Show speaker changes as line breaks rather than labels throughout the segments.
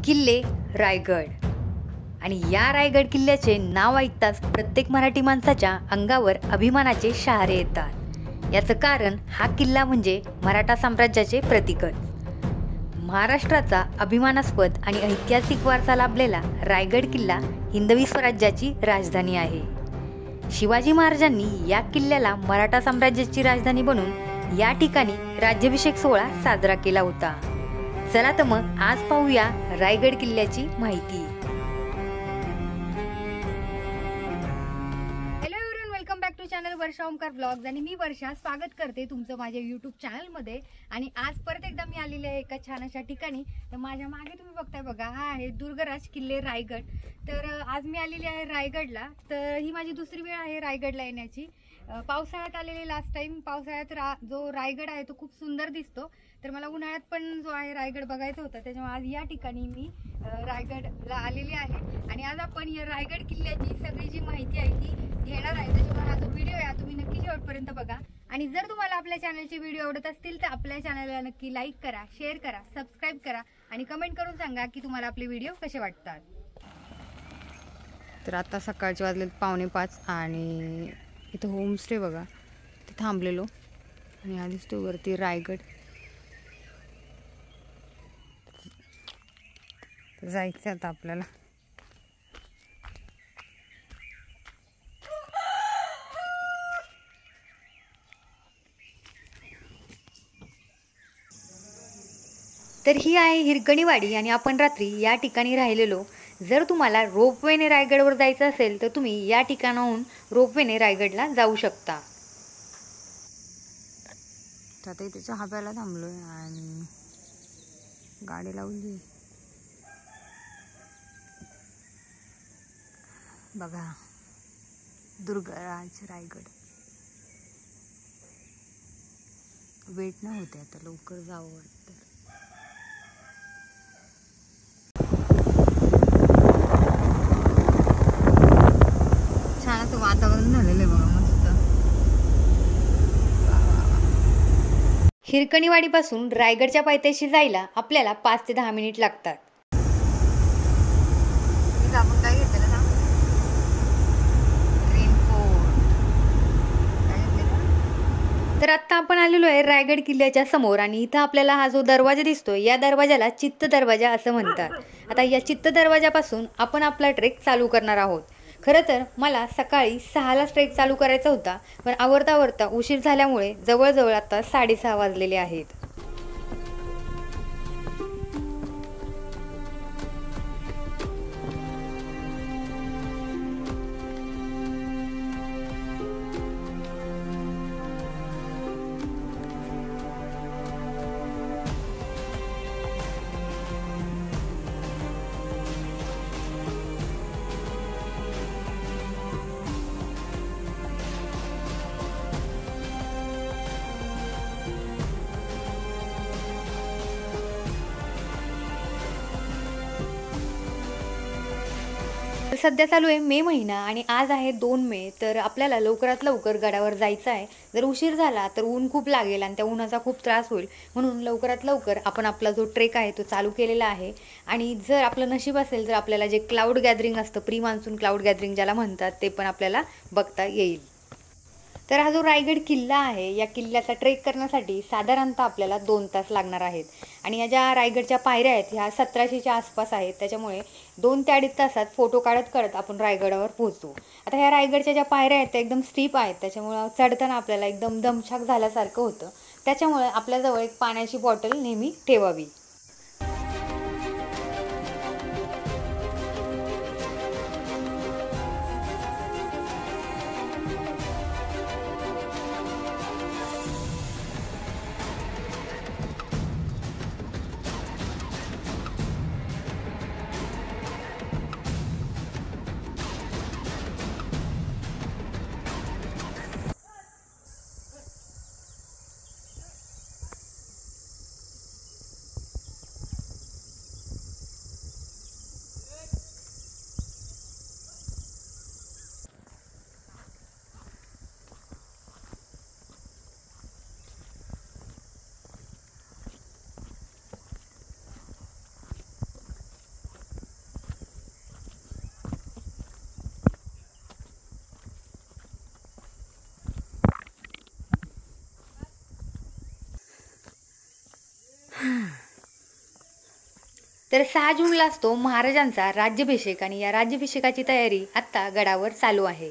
किल्ले रायगड आणि या रायगड किल्ल्याचे नाव ऐकताच प्रत्येक मराठी माणसाच्या अंगावर अभिमानाचे शहारे येतात। याचं कारण हा किल्ला म्हणजे मराठा साम्राज्याचे प्रतीकच। महाराष्ट्राचा अभिमानास्पद आणि ऐतिहासिक वारसा लाभलेला रायगड किल्ला हिंदवी स्वराज्याची राजधानी आहे। शिवाजी महाराजांनी या किल्ल्याला मराठा साम्राज्याची राजधानी बनवून या ठिकाणी राज्याभिषेक सोहळा साजरा केला होता। चला तर मग आज पाहूया रायगड किल्ल्याची माहिती। Hello everyone, welcome back to channel Varsha Omkar blogs आणि मी वर्षा स्वागत करते तुमचं माझ्या यूट्यूब चॅनलमध्ये। आणि आज परत एकदा मी आलेली आहे एका छान अशा ठिकाणी। तर माझ्या मागे तुम्ही बघताय बघा, हा आहे दुर्गराज किल्ले रायगड। तर आज मी आलेली आहे रायगडला। तर ही माझी दुसरी वेळ आहे रायगडला येण्याची। पावसाळ्यात आलेले लास्ट टाइम। पावसाळ्यात जो रायगड आहे तो खूप सुंदर दिसतो। तर मला उन्हाळ्यात पण जो आहे रायगड बघायचा होता, त्याच्यामुळे आज या ठिकाणी मी रायगडला आलेली आहे। आणि आज आपण या रायगड किल्ल्याची सगळी जी माहिती आहे ती घेणार आहे। त्याच्यामुळे हा जो व्हिडिओ आहे तुम्ही नक्की शेवटपर्यंत बघा। आणि जर तुम्हाला आपल्या चॅनलचे व्हिडिओ आवडत असतील तर आपल्या चॅनलला नक्की लाईक करा, शेअर करा, सबस्क्राईब करा आणि कमेंट करून सांगा की तुम्हाला आपले व्हिडिओ कसे वाटतात। तर आता सकाळचे वाजलेत 4:45 आणि इथं होमस्टे बघा, ते थांबलेलो आणि हा दिसतो वरती रायगड। जायचं आता आपल्याला। तर ही आहे हिरकणीवाडी आणि आपण रात्री या ठिकाणी राहिलेलो। जर तुम्हाला रोपवेने रायगडवर जायचं असेल तर तुम्ही या ठिकाणाहून रोपवेने रायगडला जाऊ शकता। आता इथे चहा प्यायला थांबलोय आणि गाडी लावली बघा, दुर्गराज रायगड। वेट नाही होते, आता लवकर जावं वाटतं। छान असं वातावरण झालेलं आहे बघा, मस्त। हिरकणीवाडी पासून रायगडच्या पायथ्याशी जायला आपल्याला 5 ते 10 मिनिट लागतात। आपण काय घेतलं ना, तर आता आपण आलेलो आहे रायगड किल्ल्याच्या समोर आणि इथं आपल्याला हा जो दरवाजा दिसतोय या दरवाजाला चित्त दरवाजा असं म्हणतात। आता या चित्त दरवाजापासून आपण आपला ट्रेक चालू करणार आहोत। खरं तर मला सकाळी 6ला ट्रेक चालू करायचा होता, पण आवरता उशीर झाल्यामुळे जवळजवळ आता 6:30 वाजलेले आहेत। सध्या चालू आहे मे महिना आणि आज आहे 2 मे। तर आपल्याला लवकरात लवकर गडावर जायचं आहे। जर उशीर झाला तर ऊन खूप लागेल आणि त्या उन्हाचा खूप त्रास होईल, म्हणून लवकरात लवकर आपण आपला जो ट्रेक आहे तो चालू केलेला आहे। आणि जर आपलं नशीब असेल तर आपल्याला जे क्लाउड गॅदरिंग असतं, प्री मान्सून क्लाउड गॅदरिंग ज्याला म्हणतात, ते पण आपल्याला बघता येईल। तर हा जो रायगड किल्ला आहे या किल्ल्याचा ट्रेक करण्यासाठी साधारणतः आपल्याला 2 तास लागणार आहेत। आणि या ज्या रायगडच्या पायऱ्या आहेत ह्या 1700च्या आसपास आहेत, त्याच्यामुळे 2 ते 2.5 तासात फोटो काढत आपण रायगडावर पोहोचू। आता ह्या रायगडच्या ज्या पायऱ्या आहेत त्या एकदम स्टीप आहेत, त्याच्यामुळे चढताना आपल्याला एकदम दमछाक झाल्यासारखं होतं। त्याच्यामुळे आपल्याजवळ एक पाण्याची बॉटल नेहमी ठेवावी। तर 6 जूनला असतो महाराजांचा राज्याभिषेक आणि या राज्याभिषेकाची तयारी आत्ता गडावर चालू आहे।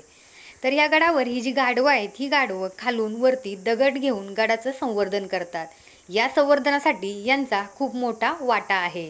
तर या गडावर ही जी गाढवं आहेत ही गाढवं खालून वरती दगड घेऊन गडाचं संवर्धन करतात। या संवर्धनासाठी यांचा खूप मोठा वाटा आहे।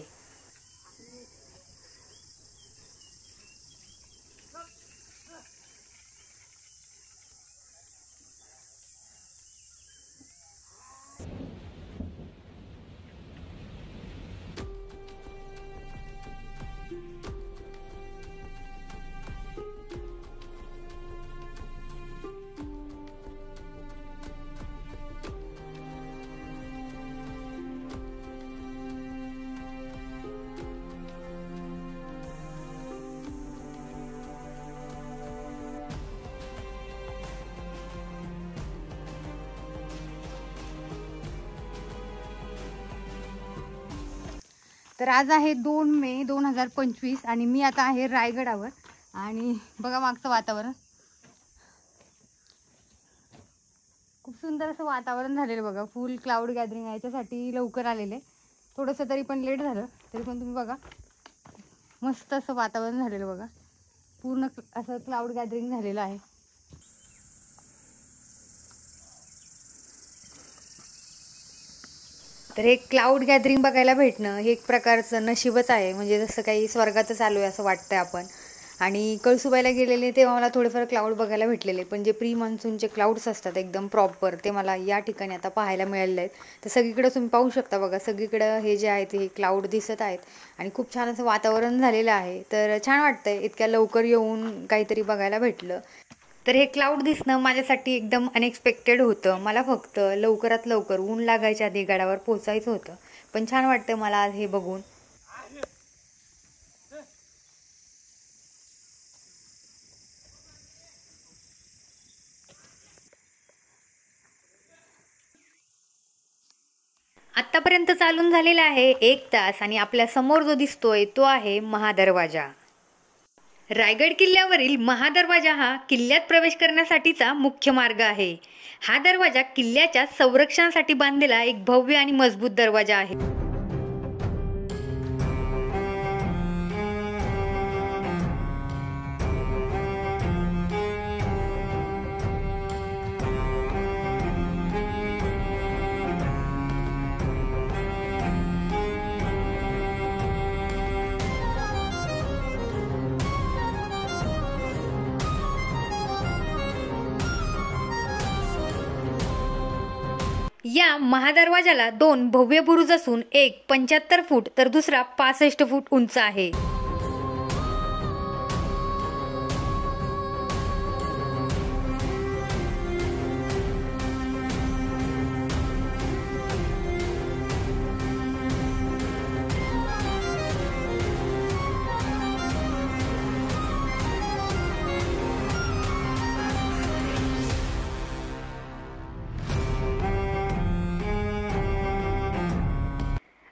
तर आज आहे 2 मे 2025 आणि मी आता आहे रायगडावर आणि बघा मागचं वातावरण खूप सुंदर असं वातावरण झालेलं बघा। फुल क्लाउड गॅदरिंग याच्यासाठी लवकर आलेले, थोडंसं तरी पण लेट झालं तरी पण तुम्ही बघा मस्त असं वातावरण झालेलं बघा। पूर्ण असं क्लाउड गॅदरिंग झालेलं आहे। तर हे क्लाउड गॅदरिंग बघायला भेटणं हे एक प्रकारचं नशीबच आहे, म्हणजे जसं काही स्वर्गातच आलो आहे असं वाटतंय आपण। आणि कळसुबाईला गेलेले तेव्हा मला थोडेफार क्लाउड बघायला भेटलेले, पण जे प्री मान्सूनचे क्लाउड्स असतात एकदम प्रॉपर ते मला या ठिकाणी आता पाहायला मिळालेले आहेत। तर सगळीकडे तुम्ही पाहू शकता बघा, सगळीकडं हे जे आहेत हे क्लाउड दिसत आहेत आणि खूप छान असं वातावरण झालेलं आहे। तर छान वाटतंय इतक्या लवकर येऊन काहीतरी बघायला भेटलं। तर हे क्लाउड दिसणं माझ्यासाठी एकदम अनएक्सपेक्टेड होतं। मला फक्त लवकरात लवकर ऊन लागायच्या आधी गडावर पोचायचं होतं, पण छान वाटतं मला आज हे बघून। आतापर्यंत चालून झालेला आहे 1 तास आणि आपल्या समोर जो दिसतोय तो आहे महादरवाजा। रायगड किल्ल्यावरील महादरवाजा हा किल्ल्यात प्रवेश करण्यासाठीचा मुख्य मार्ग आहे। हा दरवाजा किल्ल्याच्या संरक्षणासाठी बांधलेला एक भव्य आणि मजबूत दरवाजा आहे। या महादरवाजाला 2 भव्य बुरुज असून एक 75 फूट तर दुसरा 65 फूट उंच आहे।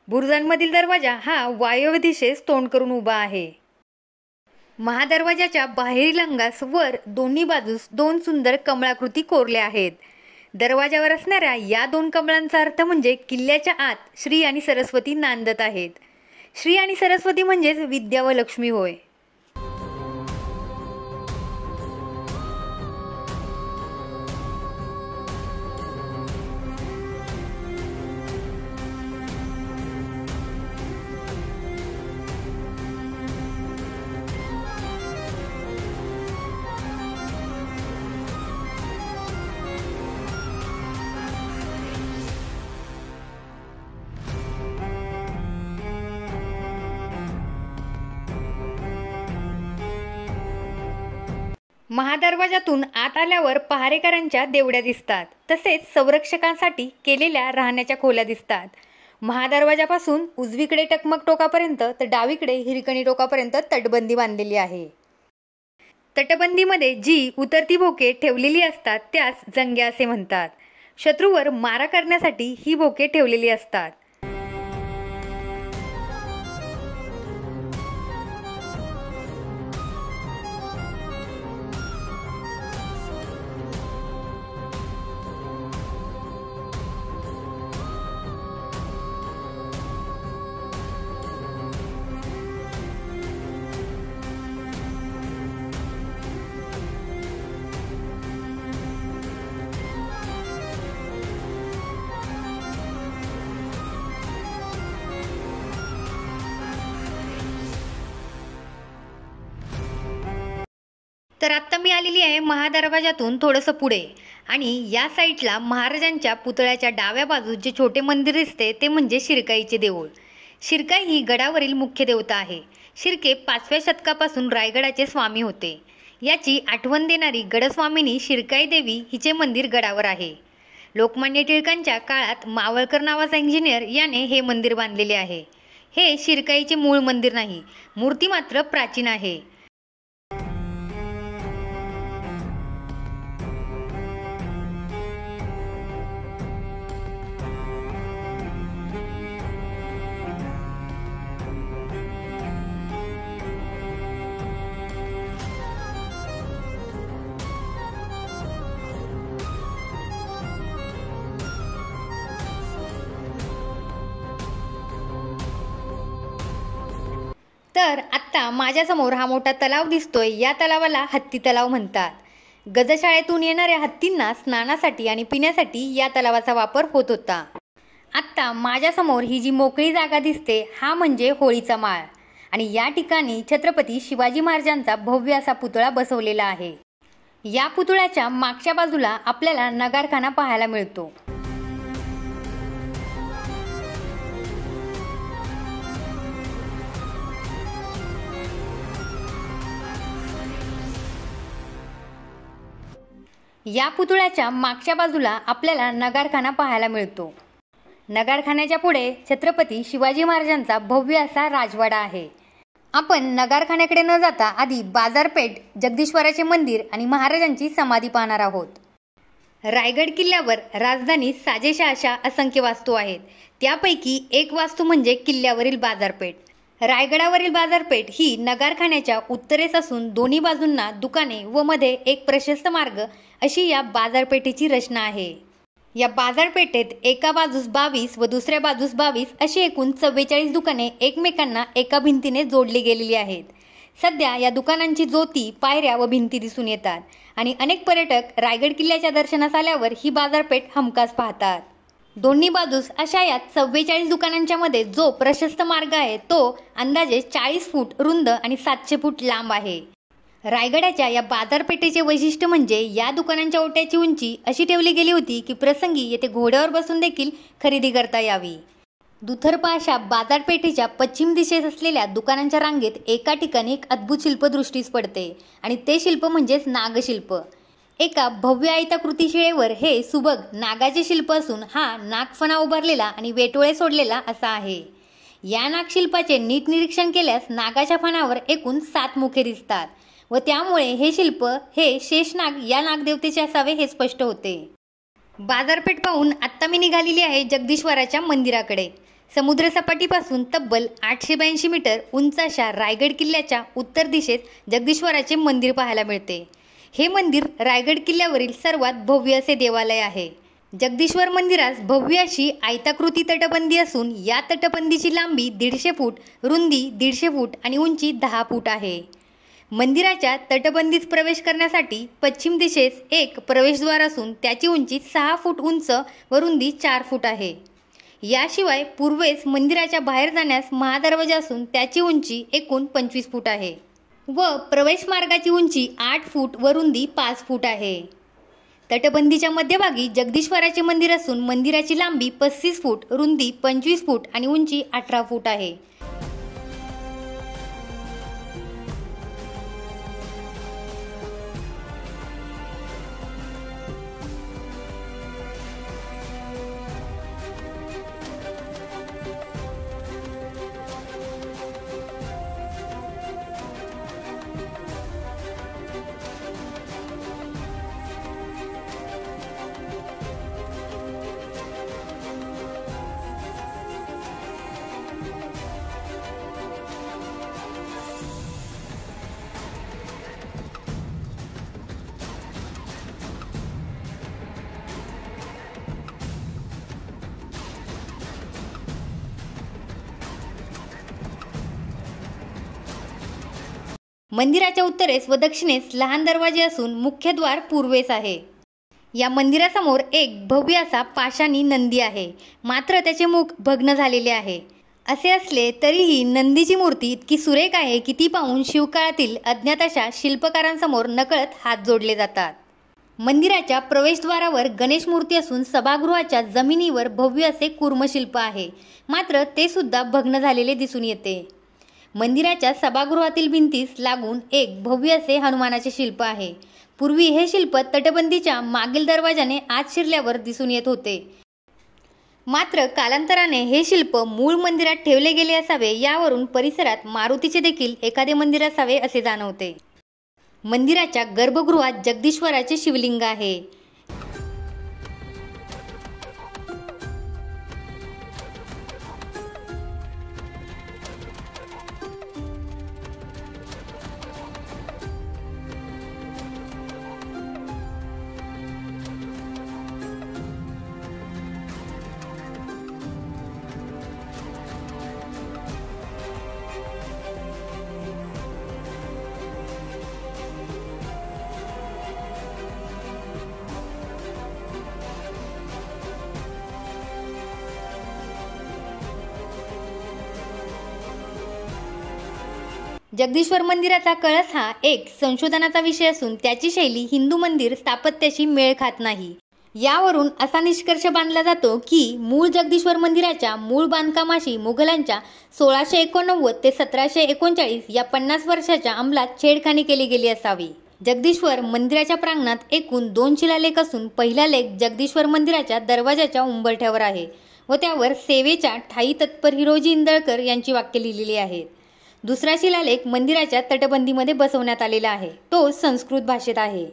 बुरुजांमधील दरवाजा हा वायव्य दिशेस तोंड करून उभा आहे। महादरवाजाच्या बाहेरील अंगास वर दोन्ही बाजूस 2 सुंदर कमळाकृती कोरल्या आहेत। दरवाजावर असणाऱ्या या 2 कमळांचा अर्थ म्हणजे किल्ल्याच्या आत श्री आणि सरस्वती नांदत आहेत। श्री आणि सरस्वती म्हणजेच विद्या व लक्ष्मी होय। महादरवाजातून आत आल्यावर पहारेकरांच्या देवड्या दिसतात, तसेच संरक्षकांसाठी केलेल्या राहण्याच्या खोल्या दिसतात। महादरवाजापासून उजवीकडे टकमक टोकापर्यंत तर डावीकडे हिरकणी टोकापर्यंत तटबंदी बांधलेली आहे। तटबंदीमध्ये जी उतरती भोके ठेवलेली असतात त्यास जंग्या असे म्हणतात। शत्रूवर मारा करण्यासाठी ही भोके ठेवलेली असतात। तर आत्ता मी आलेली आहे महादरवाजातून थोडंसं पुढे आणि या साईडला महाराजांच्या पुतळ्याच्या डाव्या बाजूस जे छोटे मंदिर दिसते ते म्हणजे शिरकाईचे देऊळ। शिरकाई ही गडावरील मुख्य देवता आहे। शिर्के 5व्या शतकापासून रायगडाचे स्वामी होते। याची आठवण देणारी गडस्वामिनी शिरकाई देवी हिचे मंदिर गडावर आहे। लोकमान्य टिळकांच्या काळात मावळकर नावाचा इंजिनियर याने हे मंदिर बांधलेले आहे। हे शिरकाईचे मूळ मंदिर नाही, मूर्ती मात्र प्राचीन आहे। तर आत्ता माझ्यासमोर हा मोठा तलाव दिसतोय। या तलावाला हत्ती तलाव म्हणतात। गजशाळेतून येणाऱ्या हत्तींना स्नानासाठी आणि पिण्यासाठी या तलावाचा वापर होत होता। आत्ता माझ्यासमोर ही जी मोकळी जागा दिसते हा म्हणजे होळीचा माळ आणि या ठिकाणी छत्रपती शिवाजी महाराजांचा भव्य असा पुतळा बसवलेला आहे। या पुतळ्याच्या मागच्या बाजूला आपल्याला नगारखाना पाहायला मिळतो। या पुतळ्याच्या मागच्या बाजूला आपल्याला नगारखाना पाहायला मिळतो। नगारखान्याच्या पुढे छत्रपती शिवाजी महाराजांचा भव्य असा राजवाडा आहे। आपण नगारखान्याकडे न जाता आधी बाजारपेठ, जगदीश्वराचे मंदिर आणि महाराजांची समाधी पाहणार आहोत। रायगड किल्ल्यावर राजधानी साजेशा अशा असंख्य वास्तू आहेत। त्यापैकी एक वास्तू म्हणजे किल्ल्यावरील बाजारपेठ। रायगडावरील बाजारपेठ ही नगारखान्याच्या उत्तरेस असून दोन्ही बाजूंना दुकाने व मध्ये एक प्रशस्त मार्ग अशी या बाजारपेठेची रचना आहे। या बाजारपेठेत एका बाजूस 22 व दुसऱ्या बाजूस 22 अशी एकूण 44 दुकाने एकमेकांना एका भिंतीने जोडली गेलेली आहेत। सध्या या दुकानांची जोती, पायऱ्या व भिंती दिसून येतात आणि अनेक पर्यटक रायगड किल्ल्याच्या दर्शनास आल्यावर ही बाजारपेठ हमखास पाहतात। दोन्ही बाजूस अशा या 44 दुकानांच्या मध्ये जो प्रशस्त मार्ग आहे तो अंदाजे 40 फूट रुंद आणि 700 फूट लांब आहे। रायगडाच्या या बाजारपेठेचे वैशिष्ट्य म्हणजे या दुकानांच्या ओट्याची उंची अशी ठेवली गेली होती की प्रसंगी येथे घोड्यावर बसून देखील खरेदी करता यावी। दुतर्फा अशा बाजारपेठेच्या पश्चिम दिशेस असलेल्या दुकानांच्या रांगेत एका ठिकाणी एक अद्भुत शिल्प दृष्टीस पडते आणि ते शिल्प म्हणजेच नागशिल्प। एका भव्य आयताकृती शिळेवर हे सुबक नागाचे शिल्प असून हा नागफणा उभारलेला आणि वेटोळे सोडलेला असा आहे। या नागशिल्पाचे नीट निरीक्षण केल्यास नागाच्या फणावर एकूण 7 मुखे दिसतात व त्यामुळे हे शिल्प हे शेषनाग या नागदेवतेचे असावे हे स्पष्ट होते। बाजारपेठ पाहून आत्ता मी निघालेली आहे जगदीश्वराच्या मंदिराकडे। समुद्र सपाटीपासून तब्बल 882 मीटर उंच अशा रायगड किल्ल्याच्या उत्तर दिशेस जगदीश्वराचे मंदिर पाहायला मिळते। हे मंदिर रायगड किल्ल्यावरील सर्वात भव्य असे देवालय आहे। जगदीश्वर मंदिरास भव्य अशी आयताकृती तटबंदी असून या तटबंदीची लांबी 150 फूट, रुंदी 150 फूट आणि उंची 10 फूट आहे। मंदिराच्या तटबंदीत प्रवेश करण्यासाठी पश्चिम दिशेस एक प्रवेशद्वार असून त्याची उंची 6 फूट उंच व रुंदी 4 फूट आहे। याशिवाय पूर्वेस मंदिराच्या बाहेर जाण्यास महादरवाजा असून त्याची उंची एकूण 25 फूट आहे व प्रवेश मार्गाची उंची 8 फूट व रुंदी 5 फूट आहे। तटबंदीच्या मध्यभागी जगदीश्वराचे मंदिर असून मंदिराची लांबी 35 फूट, रुंदी 25 फूट आणि उंची 18 फूट आहे। मंदिराच्या उत्तरेस व दक्षिणेस लहान दरवाजे असून मुख्य द्वार पूर्वेस आहे। या मंदिरासमोर एक भव्य असा पाषाणी नंदी आहे, मात्र त्याचे मुख भग्न झालेले आहे। असे असले तरीही नंदीची मूर्ती इतकी सुरेख आहे की ती पाहून शिवकाळातील अज्ञात अशा शिल्पकारांसमोर नकळत हात जोडले जातात। मंदिराच्या प्रवेशद्वारावर गणेश मूर्ती असून सभागृहाच्या जमिनीवर भव्य असे कूर्मशिल्प आहे, मात्र ते सुद्धा भग्न झालेले दिसून येते। मंदिराच्या सभागृहातील भिंतीस लागून एक भव्य असे हनुमानाचे शिल्प आहे। पूर्वी हे शिल्प तटबंदीच्या मागील दरवाजाने आत शिरल्यावर दिसून येत होते, मात्र कालांतराने हे शिल्प मूळ मंदिरात ठेवले गेले असावे, यावरून परिसरात मारुतीचे देखील एखादे मंदिर असावे असे जाणवते। मंदिराच्या गर्भगृहात जगदीश्वराचे शिवलिंग आहे। जगदीश्वर मंदिराचा कळस हा एक संशोधनाचा विषय असून त्याची शैली हिंदू मंदिर स्थापत्याशी मेळ खात नाही। यावरून असा निष्कर्ष बांधला जातो की मूळ जगदीश्वर मंदिराच्या मूळ बांधकामाशी मुघलांच्या 1689 ते 1739 या 50 वर्षाच्या अंमलात छेडखानी केली गेली असावी। जगदीश्वर मंदिराच्या प्रांगणात एकूण 2 शिलालेख असून पहिला लेख जगदीश्वर मंदिराच्या दरवाजाच्या उंबरठ्यावर आहे व त्यावर सेवेच्या ठाई तत्पर हिरोजी इंदळकर यांची वाक्य लिहिलेली आहेत। दुसरा शिलालेख मंदिराच्या तटबंदीमध्ये बसवण्यात आलेला आहे, तो संस्कृत भाषेत आहे।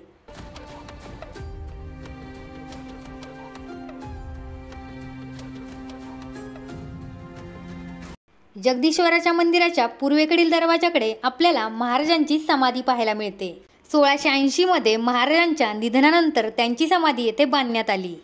जगदीश्वराच्या मंदिराच्या पूर्वेकडील दरवाजाकडे आपल्याला महाराजांची समाधी पाहायला मिळते। 1680 मध्ये महाराजांच्या निधनानंतर त्यांची समाधी येथे बांधण्यात आली।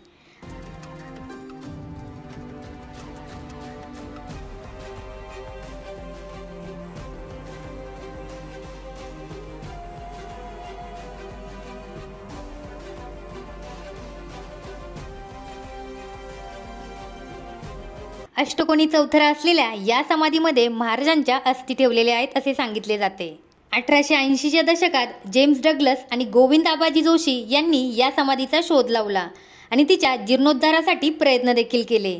अष्टकोनी चौथरा असलेल्या या समाधीमध्ये महाराजांच्या अस्थी ठेवलेल्या आहेत असे सांगितले जाते। 1880च्या दशकात जेम्स डग्लस आणि गोविंद आबाजी जोशी यांनी या समाधीचा शोध लावला आणि तिच्या जीर्णोद्धारासाठी प्रयत्न देखील केले।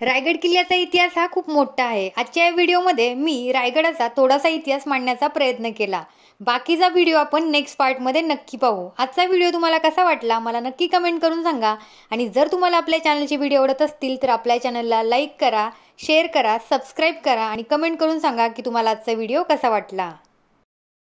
रायगड किल्ल्याचा इतिहास हा खूप मोठा आहे। आजच्या या व्हिडिओमध्ये मी रायगडाचा थोडासा इतिहास मांडण्याचा प्रयत्न केला। बाकीचा व्हिडिओ आपण नेक्स्ट पार्टमध्ये नक्की पाहू। आजचा व्हिडिओ तुम्हाला कसा वाटला मला नक्की कमेंट करून सांगा आणि जर तुम्हाला आपल्या चॅनलचे व्हिडिओ आवडत असतील तर आपल्या चॅनलला लाईक करा, शेअर करा, सबस्क्राईब करा आणि कमेंट करून सांगा की तुम्हाला आजचा व्हिडिओ कसा वाटला।